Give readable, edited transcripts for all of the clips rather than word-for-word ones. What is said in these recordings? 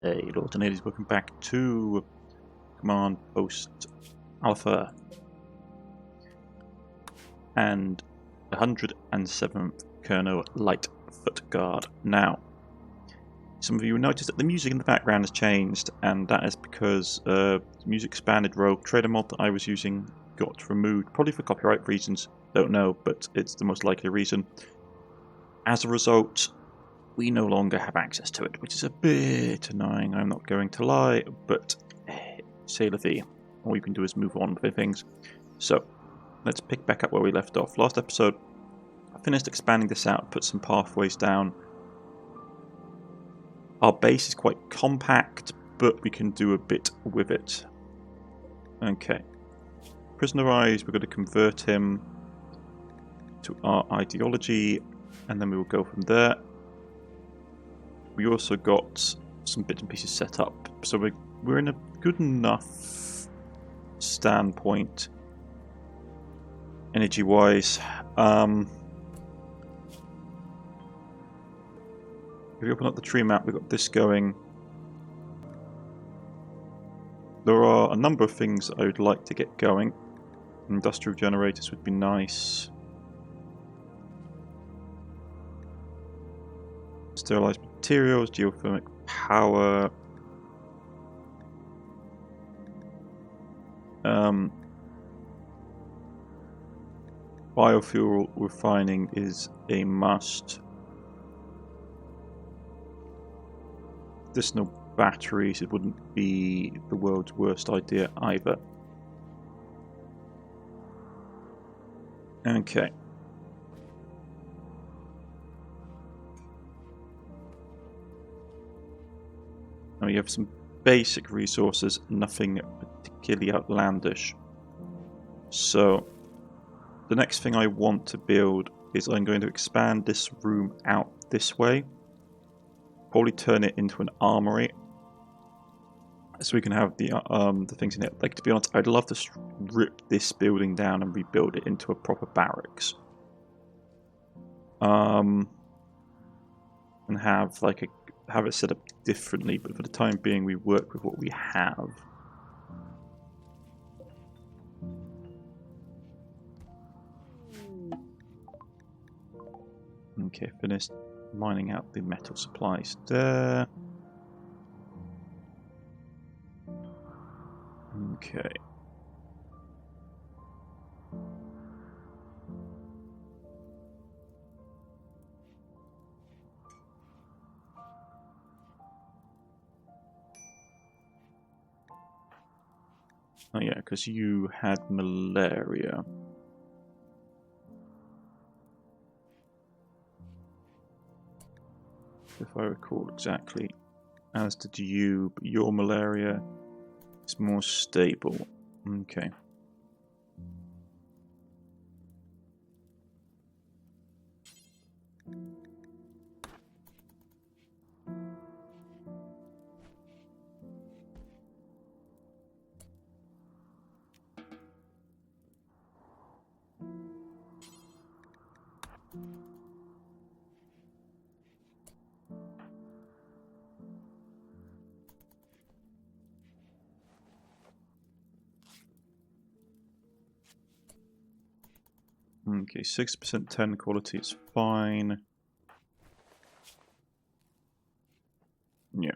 Hey, Lord and ladies, welcome back to Command Post Alpha and 107th Colonel Lightfoot Guard. Now, some of you will notice that the music in the background has changed, and that is because the Music Expanded Rogue Trader mod that I was using got removed, probably for copyright reasons, don't know, but it's the most likely reason. As a result, we no longer have access to it, which is a bit annoying, I'm not going to lie, but c'est la vie. All you can do is move on with things. So, let's pick back up where we left off. Last episode, I finished expanding this out, put some pathways down. Our base is quite compact, but we can do a bit with it. Okay. Prisoner Eyes, we're going to convert him to our ideology, and then we will go from there. We also got some bits and pieces set up, so we're in a good enough standpoint energy-wise. If you open up the tree map, we've got this going. There are a number of things I would like to get going. Industrial generators would be nice. Sterilized materials, geothermic power. Biofuel refining is a must. Additional batteries, it wouldn't be the world's worst idea either. Okay. Now we have some basic resources, nothing particularly outlandish. So, the next thing I want to build is I'm going to expand this room out this way. Probably turn it into an armory, so we can have the things in it. Like, to be honest, I'd love to rip this building down and rebuild it into a proper barracks. And have like have it set up differently, but for the time being we work with what we have. Okay, finished mining out the metal supplies there. Okay. Oh yeah, because you had malaria. If I recall exactly, as did you, but your malaria is more stable. Okay. Okay, 6% 10 quality is fine. Yeah.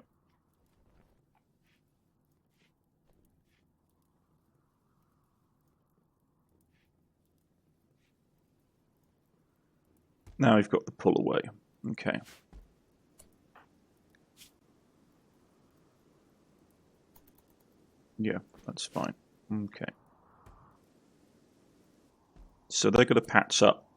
Now we've got the pull away. Okay. Yeah, that's fine. Okay. So they're going to patch up.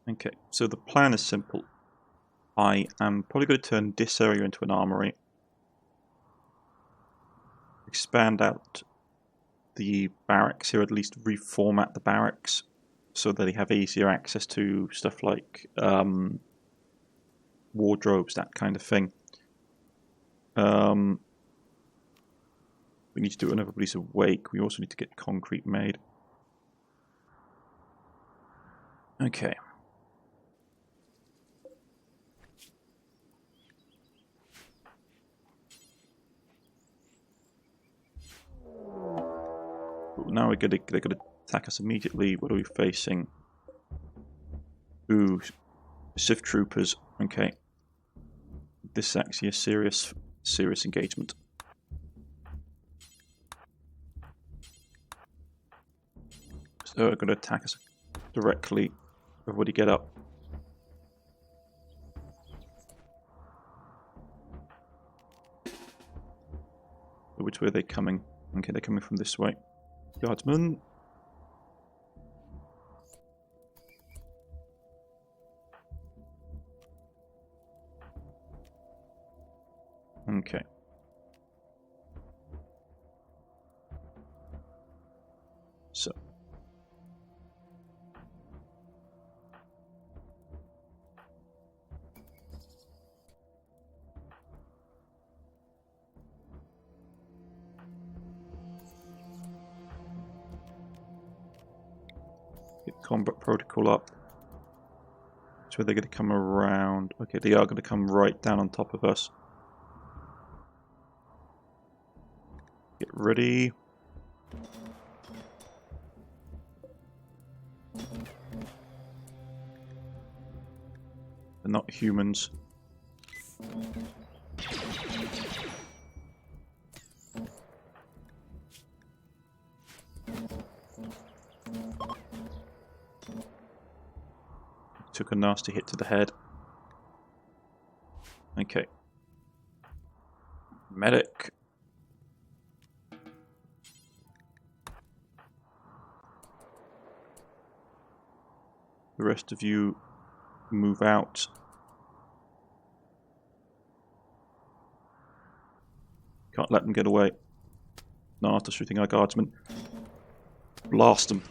Okay, so the plan is simple. I am probably going to turn this area into an armory. Expand out the barracks here, at least reformat the barracks so that they have easier access to stuff like wardrobes, that kind of thing. We need to do another police awake. We also need to get concrete made. Okay. Now they're gonna attack us immediately. What are we facing? Ooh, Sith troopers. Okay. This is actually a serious engagement. So they're gonna attack us directly. Everybody get up. Which way are they coming? Okay, they're coming from this way. Guardsmen. Okay. So. Get combat protocol up. So they're going to come around. Okay, they are going to come right down on top of us. Get ready. They're not humans. Took a nasty hit to the head. Okay. Medic. The rest of you move out. Can't let them get away. Not after shooting our guardsmen. Blast them.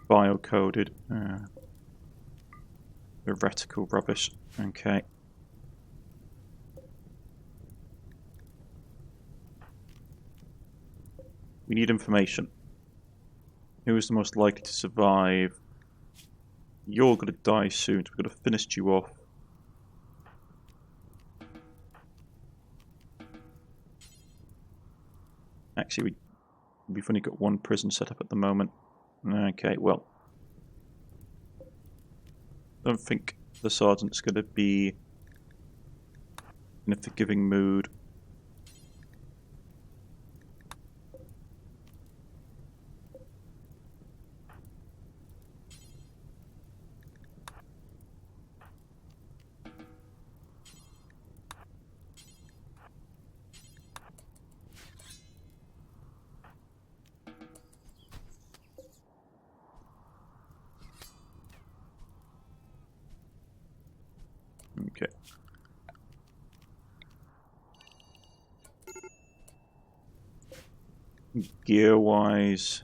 Bio-coded. Heretical rubbish. Okay. We need information. Who is the most likely to survive? You're going to die soon, so we're going to finish you off. Actually, we've only got one prison set up at the moment. Okay, well. I don't think the sergeant's going to be in a forgiving mood. Okay. Gear-wise...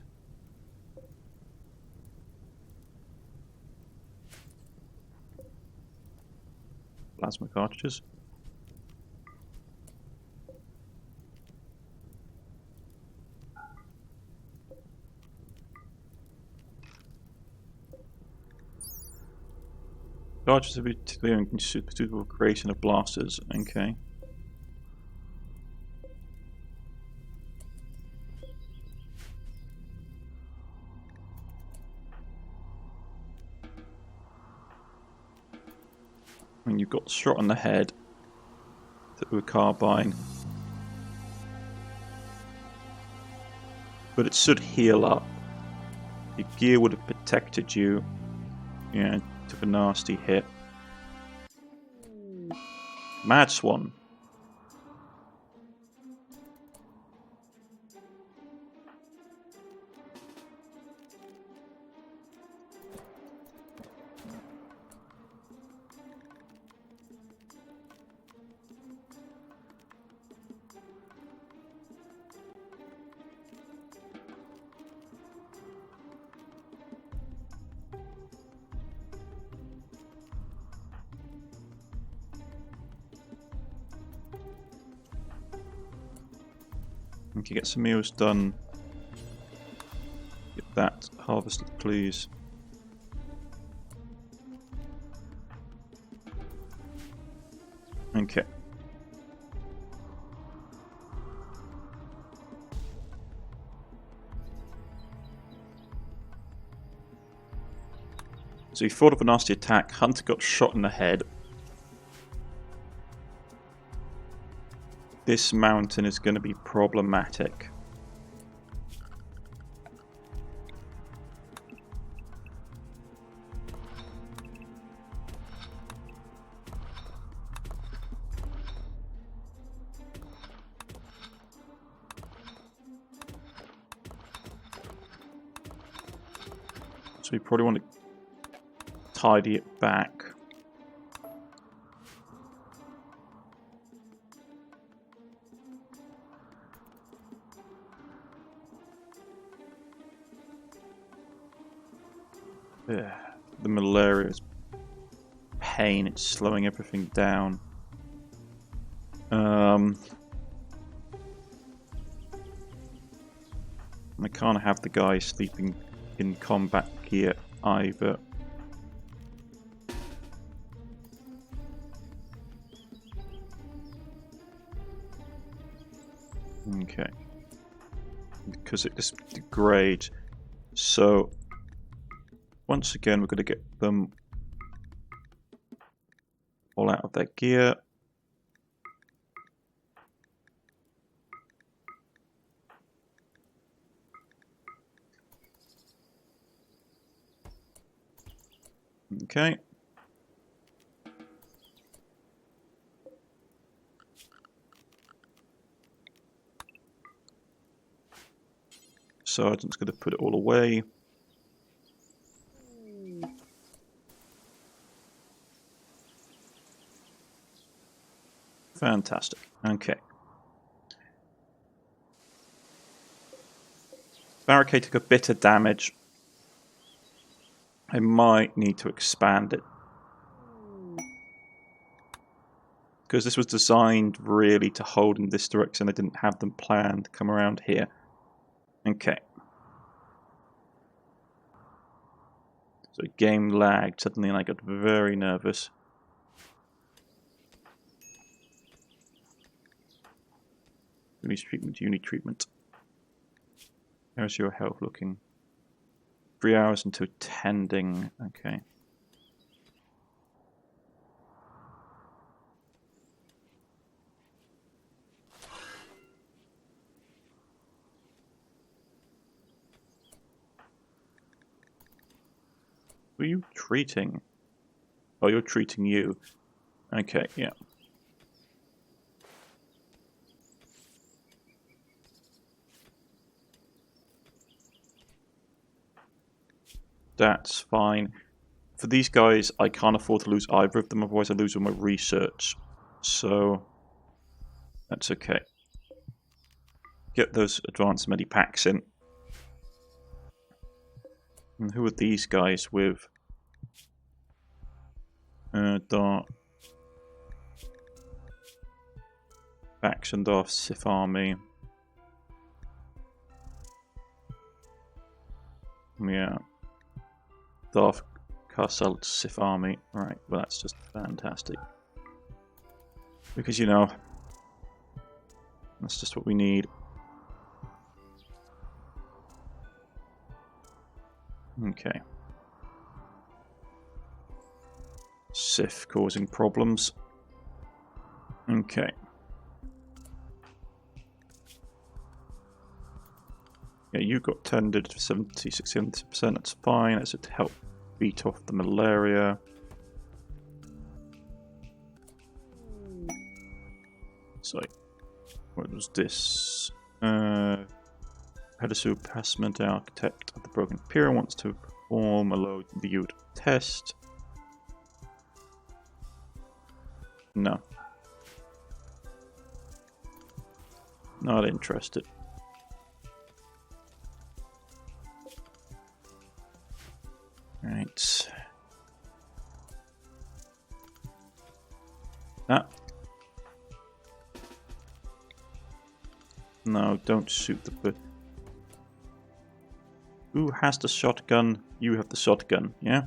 plasma cartridges. Cartridges are particularly suitable for creation of blasters. Okay. When you've got shot on the head through a carbine. But it should heal up. Your gear would have protected you. Yeah, took a nasty hit. Mad Swan. Okay, get some meals done that harvested, please. Okay. So he fought off a nasty attack. Hunter got shot in the head. This mountain is going to be problematic. So we probably want to tidy it back. Yeah, the malaria is pain. It's slowing everything down. I can't have the guy sleeping in combat gear either. Okay. Because it just degrades. So, once again, we're going to get them all out of their gear. Okay. Sergeant's going to put it all away. Fantastic. Okay. Barricade took a bit of damage. I might need to expand it. Because this was designed really to hold in this direction. I didn't have them planned to come around here. Okay. So game lagged suddenly and I got very nervous. You need treatment. How's your health looking? 3 hours until tending. Okay. Who are you treating? Oh, you're treating you. Okay, yeah. That's fine. For these guys, I can't afford to lose either of them, otherwise I lose all my research. So, that's okay. Get those advanced medipacks in. And who are these guys with? Dwarf Faction, Dwarf Sith Army. Yeah. Dwarf Castle Sith Army. Right, well that's just fantastic. Because, you know, that's just what we need. Okay. Sith causing problems. Okay. Yeah, you got tended to 70, 60%, that's fine. That's to help beat off the malaria. So, what was this? Pedestal Passment Architect of the Broken Imperium wants to perform a low viewed test. No. Not interested. Right. That. No, don't shoot the bird. Who has the shotgun? You have the shotgun, yeah?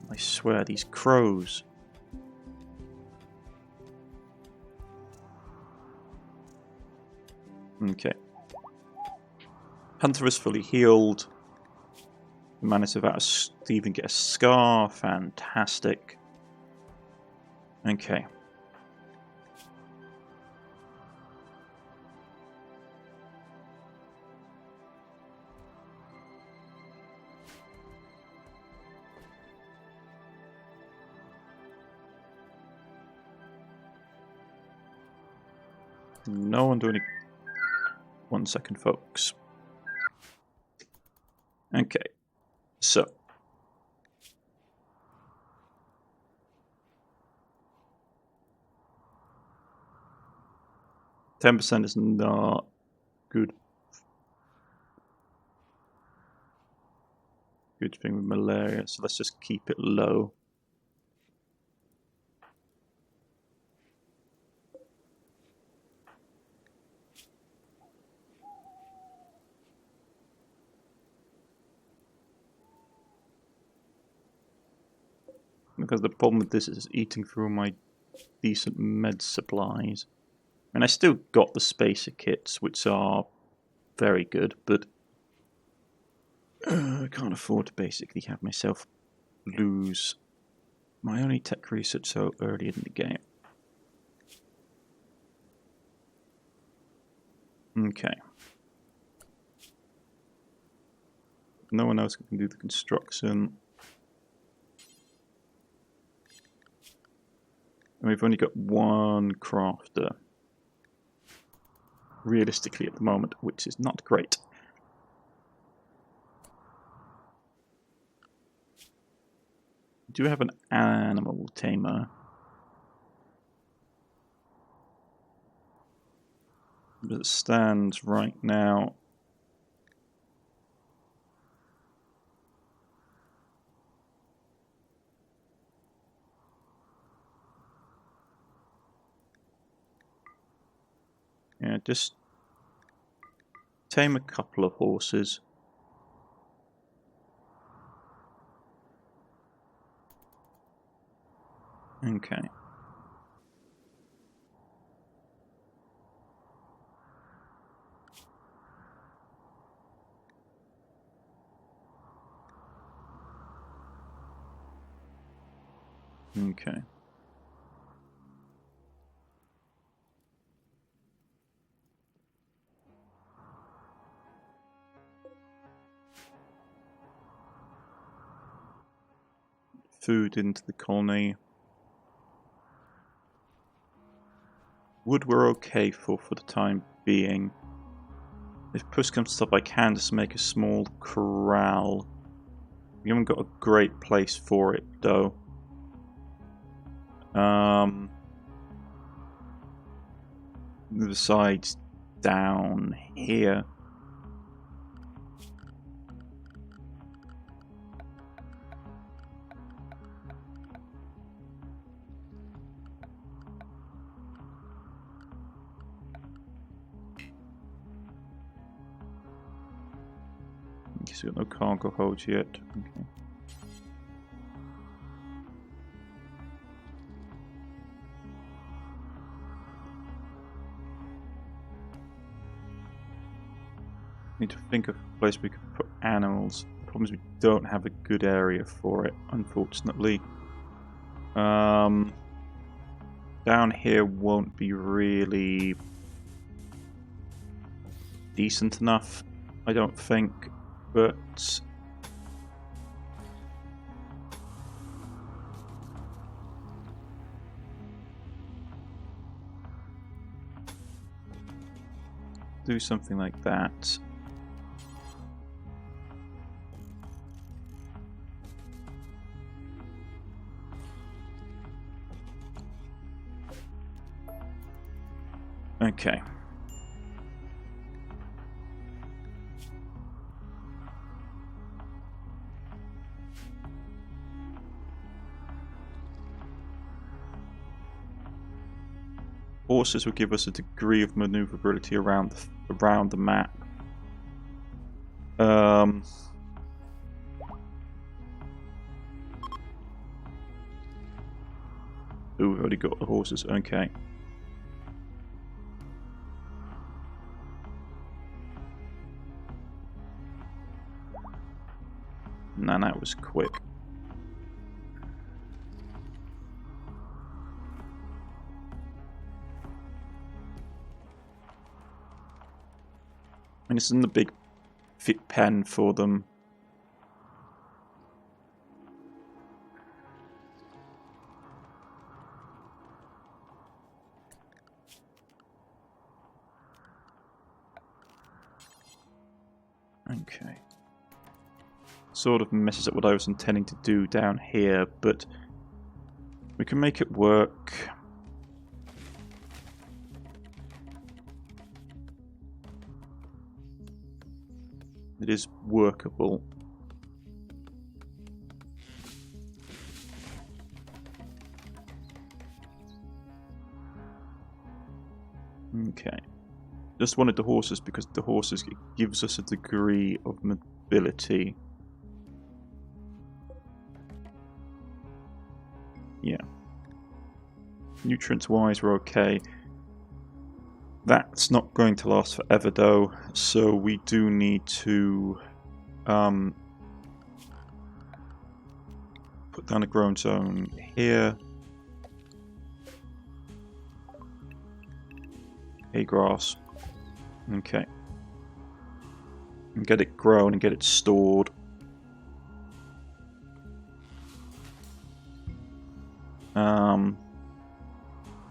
I swear, these crows. Okay. Hunter is fully healed. Managed to even get a scar. Fantastic. Okay. No one doing it. 1 second, folks. Okay. So. %10 is not good. Good thing with malaria, so let's just keep it low. Because the problem with this is eating through my decent med supplies. And I still got the spacer kits, which are very good, but I can't afford to basically have myself lose my only tech research so early in the game. Okay. No one else can do the construction. And we've only got one crafter. Realistically at the moment, which is not great. Do you have an animal tamer? As it stands right now, yeah, just tame a couple of horses. Okay. Okay. Food into the colony. Wood we're okay for the time being. If push comes to shove, I can just make a small corral. We haven't got a great place for it though. The side's down here. I guess we've got no cargo holds yet. Okay. Need to think of a place we could put animals. The problem is we don't have a good area for it, unfortunately. Down here won't be really decent enough, I don't think, but do something like that. Okay. Horses will give us a degree of maneuverability around the map. Oh, we've already got the horses. Okay. Nah, that was quick. And this isn't the big fit pen for them. Okay. Sort of messes up what I was intending to do down here, but we can make it work. It is workable. Okay. Just wanted the horses because the horses gives us a degree of mobility. Yeah. Nutrients wise we're okay. That's not going to last forever though, so we do need to put down a growing zone here. Hay grass. Okay. And get it grown and get it stored.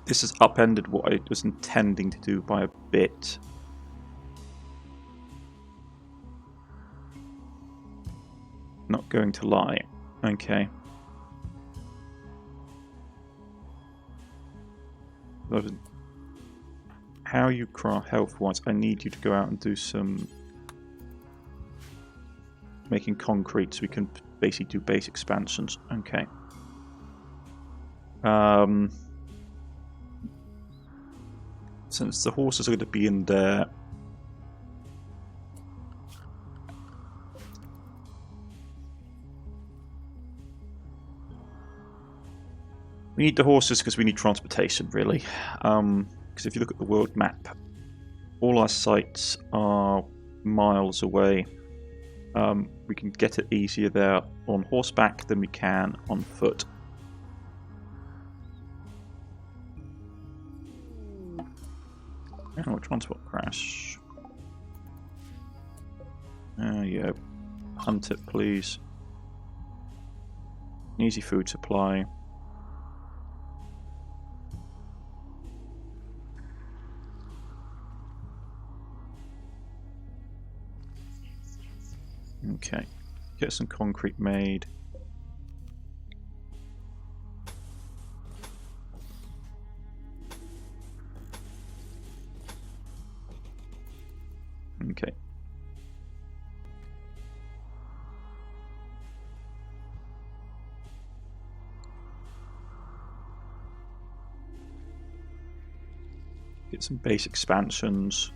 This has upended what I was intending to do by a bit. Not going to lie. Okay. How you craft health-wise, I need you to go out and do some making concrete so we can basically do base expansions. Okay. Since the horses are going to be in there, we need the horses because we need transportation, really. Because if you look at the world map, all our sites are miles away. We can get it easier there on horseback than we can on foot. Oh, transport crash. Yeah. Hunt it, please. Easy food supply. Okay. Get some concrete made. Okay. Get some base expansions.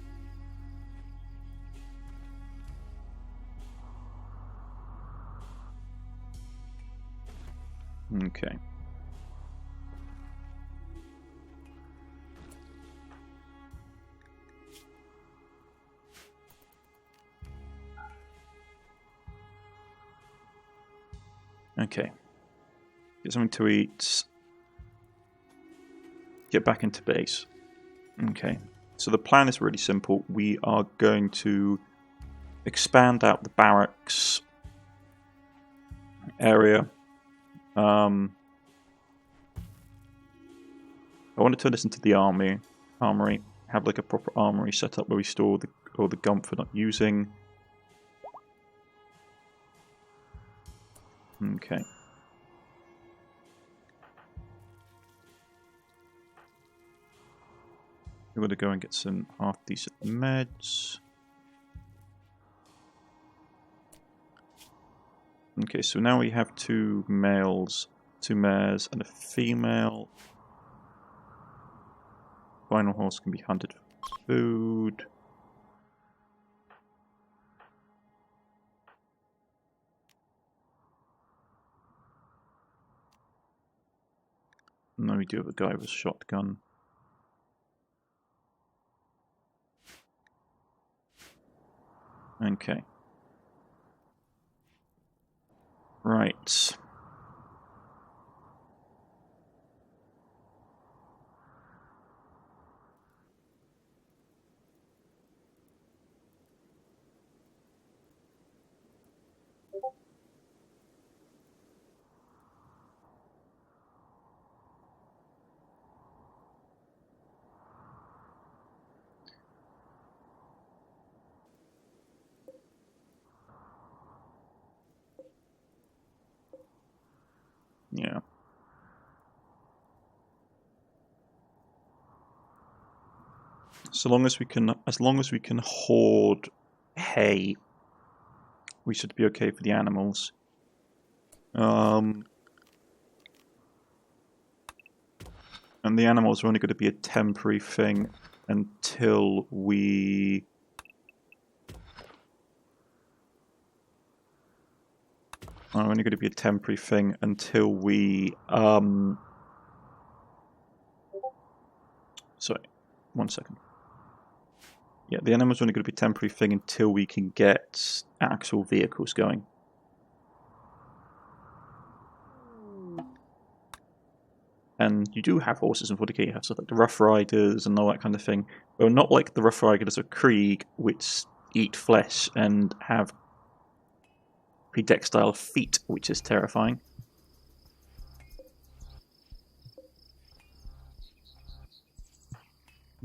Okay. Okay. Get something to eat. Get back into base. Okay. So the plan is really simple. We are going to expand out the barracks area. I want to turn this into the armory. Have like a proper armory set up where we store all the gump we're not using. Okay. We're going to go and get some half decent meds. Okay, so now we have 2 males, 2 mares, and a female. Final horse can be hunted for food. No, we do have a guy with a shotgun. Okay. Right. Yeah. As long as we can hoard hay, we should be okay for the animals. And the animals are only going to be a temporary thing until we... Are only going to be a temporary thing until we... Sorry, 1 second. Yeah, the animals are only going to be a temporary thing until we can get actual vehicles going. And you do have horses in 40k, you have stuff like the Rough Riders and all that kind of thing. But not like the Rough Riders of Krieg, which eat flesh and have predextile feet, which is terrifying.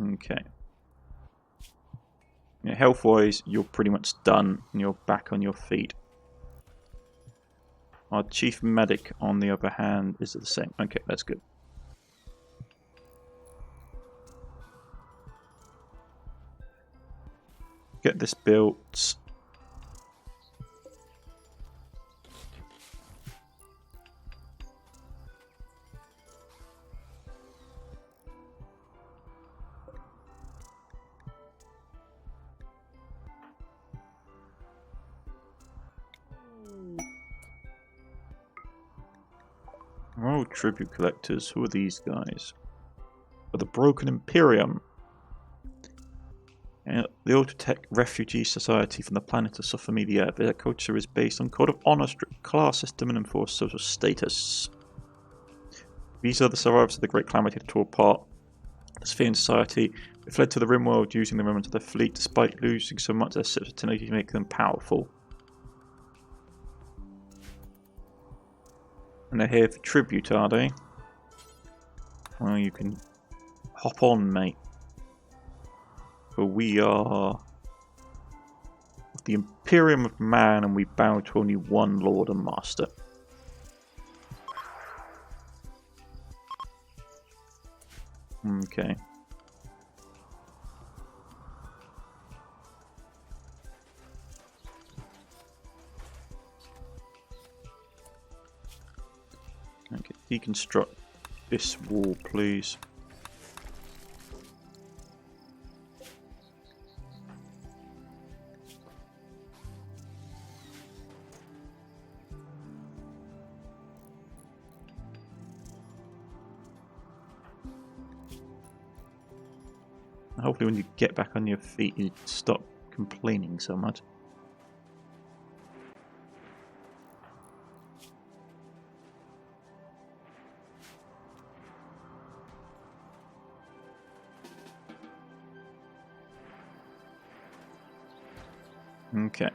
Okay. Yeah, health-wise, you're pretty much done, and you're back on your feet. Our chief medic, on the other hand, is the same. Okay, that's good. Get this built. Oh, tribute collectors. Who are these guys? Oh, the Broken Imperium. The Autotech Refugee Society from the planet of Sophomedia. Their culture is based on code of honor, strict class system, and enforced social status. These are the survivors of the Great Calamity that tore apart the Sphere Society. They fled to the Rimworld using the remnants of their fleet, despite losing so much of their sensitivity to make them powerful. And they're here for tribute, are they? Well, you can hop on, mate. For we are the Imperium of Man, and we bow to only one Lord and Master. Okay. Okay, deconstruct this wall, please. Hopefully when you get back on your feet, you stop complaining so much. Okay.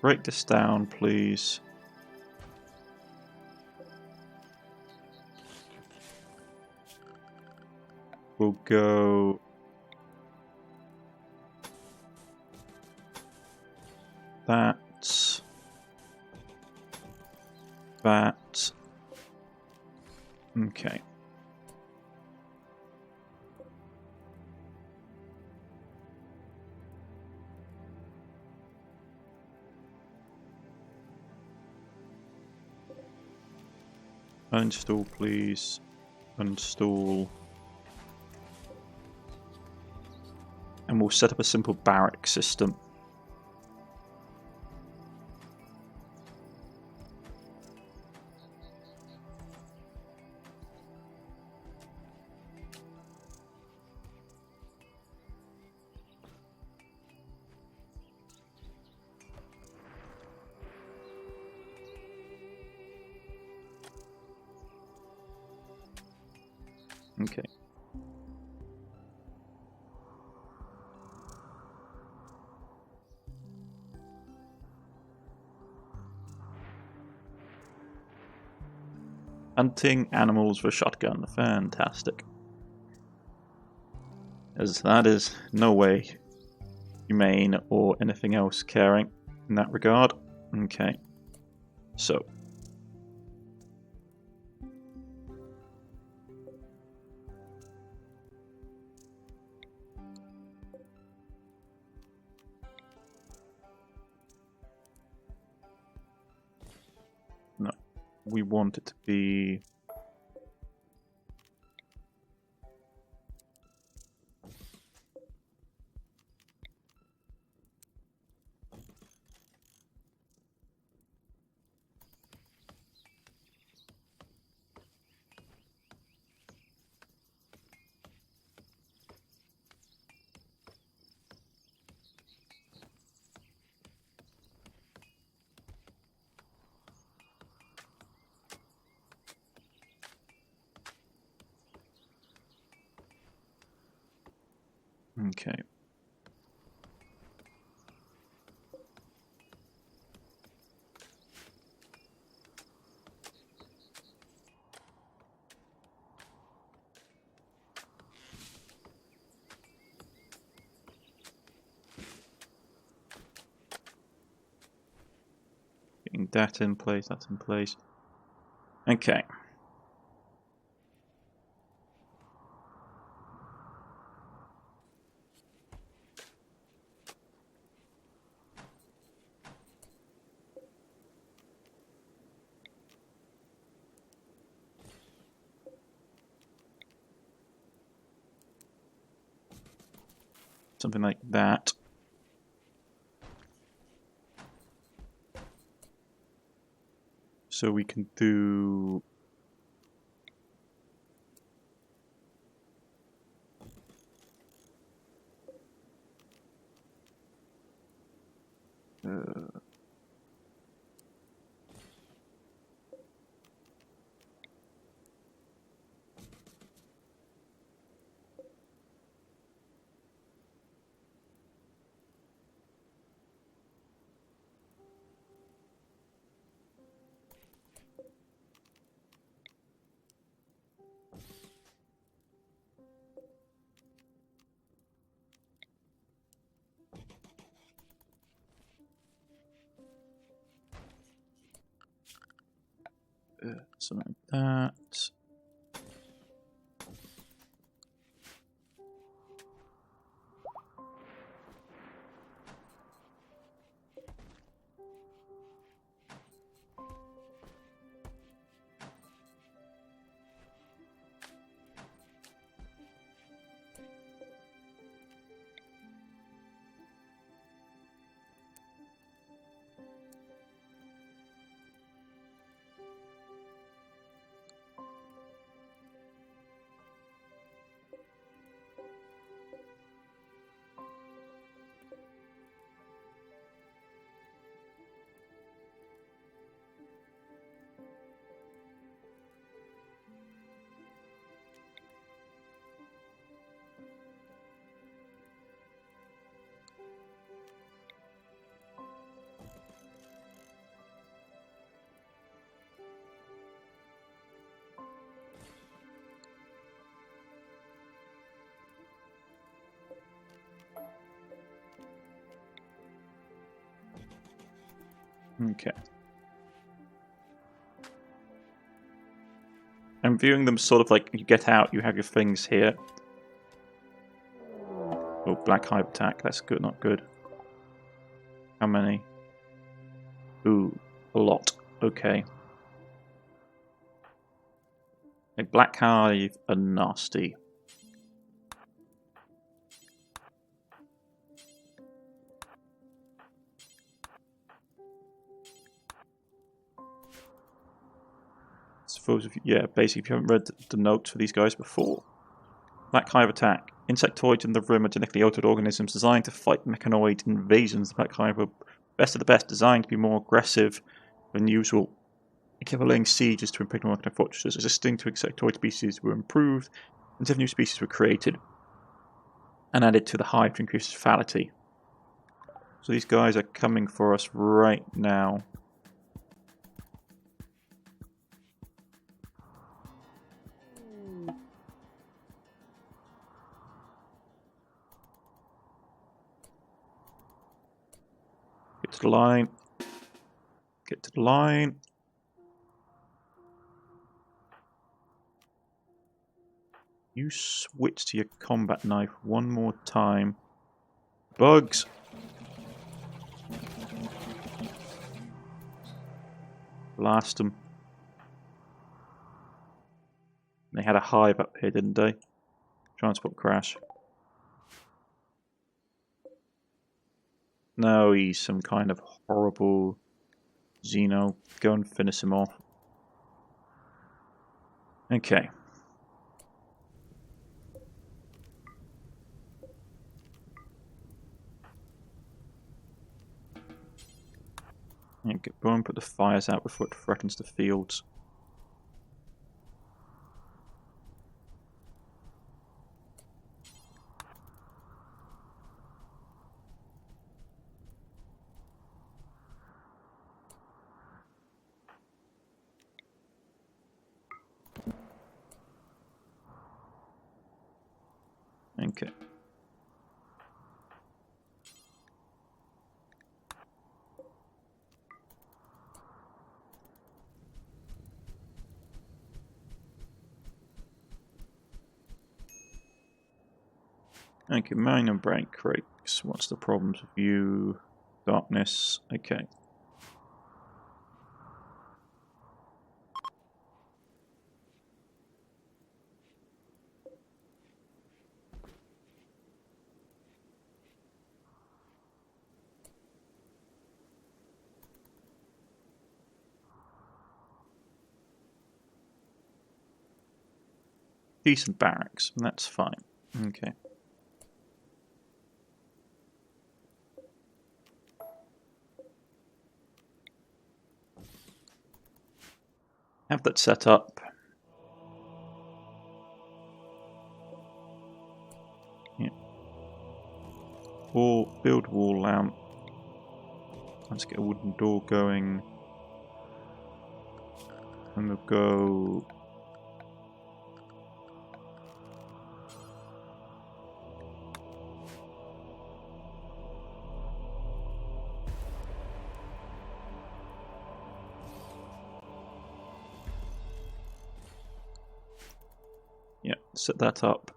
Break this down, please. We'll go... That. Okay. Uninstall, please. Uninstall. And we'll set up a simple barrack system. Okay. Hunting animals with a shotgun. Fantastic. As that is no way humane or anything else caring in that regard. Okay. So. No. We want it to be... Okay. Getting that in place, that's in place. Okay. Something like that. So we can do... something like that. Okay. I'm viewing them sort of like you get out, you have your things here. Oh, black hive attack. That's good, not good. How many? Ooh, a lot. Okay. A Black Hive are nasty. Suppose if basically if you haven't read the notes for these guys before. Black Hive attack. Insectoids in the room are genetically altered organisms designed to fight mechanoid invasions. The Black Hive are best of the best, designed to be more aggressive than usual. Capable laying sieges to impregnable Dwarf Fortresses. Existing to insectoid species were improved, and 7 new species were created and added to the hive to increase lethality. So these guys are coming for us right now. Get to the line. Get to the line. You switch to your combat knife one more time. Bugs! Blast them. They had a hive up here, didn't they? Transport crash. No, he's some kind of horrible Xeno. Go and finish him off. Okay. Go and put the fires out before it threatens the fields. Okay. Okay, mine and break crakes. What's the problems with you? Darkness. Okay. Decent barracks. That's fine. Okay. Have that set up. Yeah. Build wall lamp. Let's get a wooden door going. And we'll go. Yeah, set that up.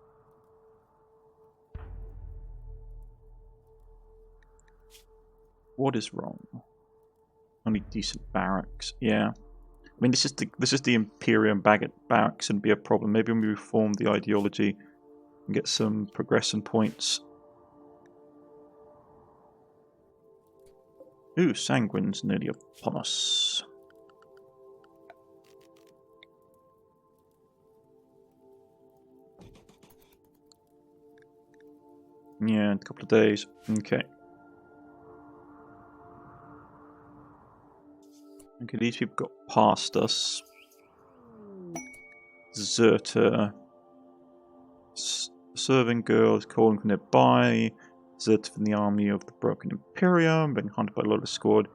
What is wrong? Only decent barracks. Yeah. I mean, this is the Imperium barracks and be a problem. Maybe when we reform the ideology and get some progression points. Ooh, Sanguine's nearly upon us. Yeah, in a couple of days. Okay. Okay, these people got past us. Zerta. Serving girl is calling from nearby. Zerta from the army of the Broken Imperium, being hunted by a lot of squad.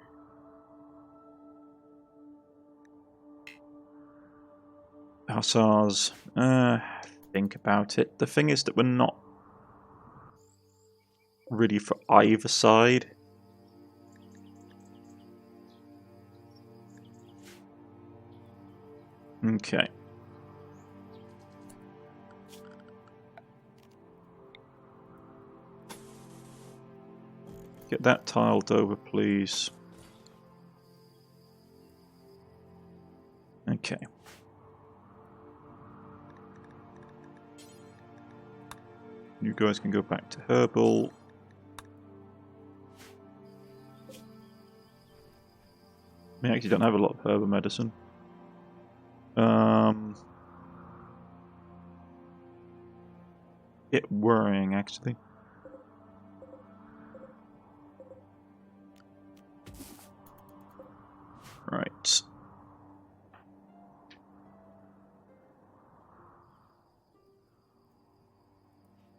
Hussars. Think about it. The thing is that we're not really for either side. Okay. Get that tiled over, please. Okay. You guys can go back to herbal. I actually don't have a lot of herbal medicine. Bit worrying, actually. Right.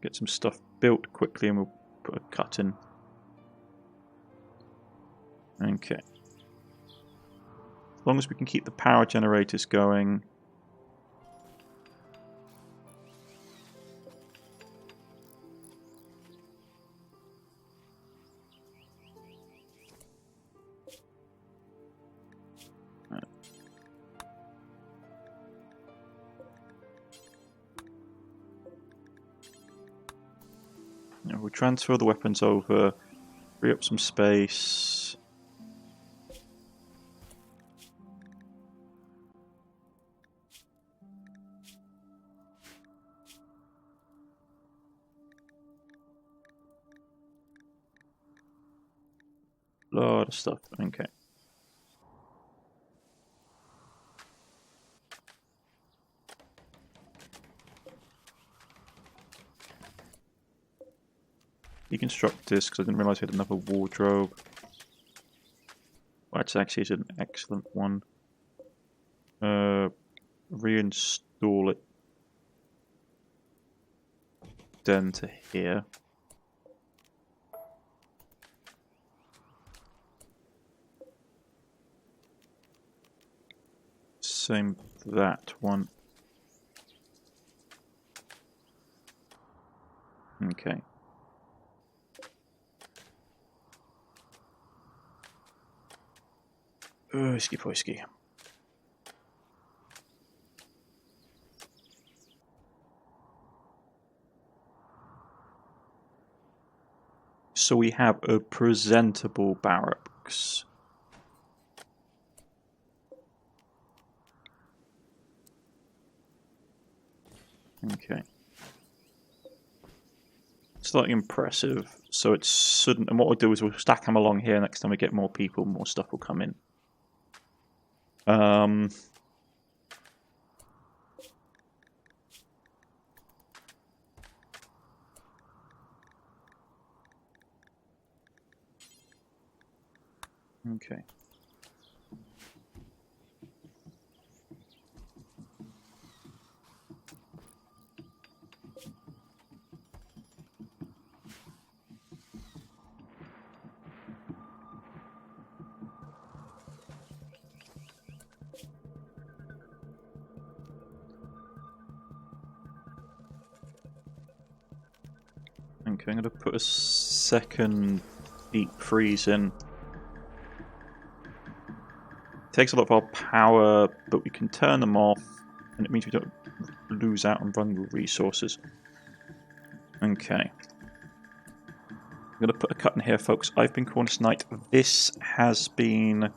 Get some stuff built quickly and we'll put a cut in. Okay. As long as we can keep the power generators going. We'll transfer the weapons over, free up some space. Lot of stuff, okay. Deconstruct this because I didn't realise we had another wardrobe. Well, that's actually an excellent one. Reinstall it then to here. Same with that one. Okay. Whiskey poisky. So we have a presentable barracks. Okay. Slightly impressive. So it shouldn't. And what we'll do is we'll stack them along here. Next time we get more people, more stuff will come in. Okay. Okay, I'm going to put a second deep freeze in. Takes a lot of our power, but we can turn them off, and it means we don't lose out on vulnerable resources. Okay. I'm going to put a cut in here, folks. I've been Cornish-Knight. This has been...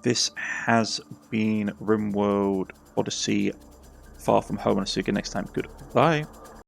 This has been Rimworld Odyssey, Far From Home, and I'll see you again next time. Goodbye.